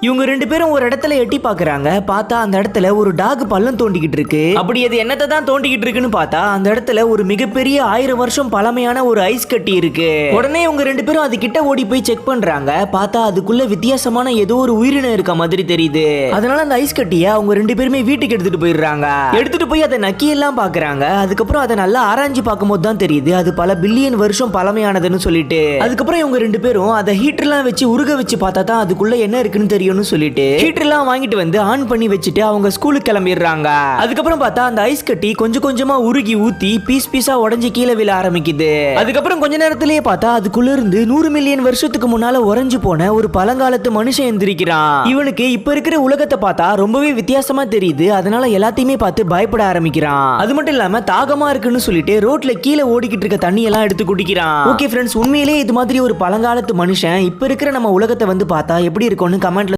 இவங்க 2 பேரும் ஒரு இடத்துல எட்டி பாக்குறாங்க. பார்த்தா அந்த இடத்துல ஒரு டாக் பள்ளம் தோண்டிக்கிட்டு இருக்கு. அப்படி அது என்னத்தை தான் தோண்டிக்கிட்டு இருக்குன்னு பார்த்தா அந்த இடத்துல ஒரு மிகப்பெரிய 1000 வருஷம் பழமையான ஒரு ஐஸ் கட்டி இருக்கு. உடனே இவங்க 2 பேரும் அது கிட்ட ஓடி போய் செக் பண்றாங்க. பார்த்தா அதுக்குள்ள வித்தியாசமான ஏதோ ஒரு உயிரினம் இருக்க மாதிரி தெரியுது. அதனால அந்த ஐஸ் கட்டியை அவங்க 2 பேருமே வீட்டுக்கு எடுத்துட்டு போயிடுறாங்க. எடுத்துட்டு போய் அதை நக்கி எல்லாம் பாக்குறாங்க. அதுக்கப்புறம் அதை நல்லா ஆராய்ச்சி பார்க்கும்போது தான் தெரியுது அது பல பில்லியன் வருஷம் பழமையானதுன்னு சொல்லிட்டு. அதுக்கப்புறம் இவங்க 2 பேரும் அதை ஹீட்டர்லாம் வச்சு உருக வச்சு பார்த்தா தான் அதுக்குள்ள என்ன இருக்குன்னு தெரியும்னு சொல்லிட்டு ஹீட்டர்லாம் வாங்கிட்டு வந்து ஆன் பண்ணி வச்சுட்டு அவங்க ஸ்கூலுக்கு கிளம்பிடுறாங்க. அதுக்கப்புறம் பார்த்தா அந்த ஐஸ் கட்டி கொஞ்சம் கொஞ்சமா உருகி ஊத்தி பீஸ் பீஸா உடைஞ்சு கீழே விழ ஆரம்பிக்குது. அதுக்கப்புறம் கொஞ்ச நேரத்திலேயே பார்த்தா அதுக்குள்ள இருந்து 100 மில்லியன் வருஷத்துக்கு முன்னால உறைஞ்சு போன ஒரு பழங்காலத்து மனுஷன் எந்திரிக்கிறான். இவனுக்கு இப்ப இருக்கிற உலகத்தை பார்த்தா ரொம்பவே வித்தியாசமா தெரியுது. அதனால எல்லாத்தையுமே பார்த்து பயப்பட ஆரம்பிக்கிறான். அது மட்டும் இல்லாம தாகமா இருக்குன்னு சொல்லிட்டு ரோட்ல கீழே ஓடிக்கிட்டு இருக்க தண்ணி எல்லாம் எடுத்து குடிக்கிறான். ஓகே ஃப்ரெண்ட்ஸ், உண்மையிலேயே இது மாதிரி ஒரு பழங்காலத்து மனுஷன் இப்ப இருக்கிற நம்ம உலகத்தை வந்து பார்த்தா எப்படி இருக்கும்னு கமெண்ட்ல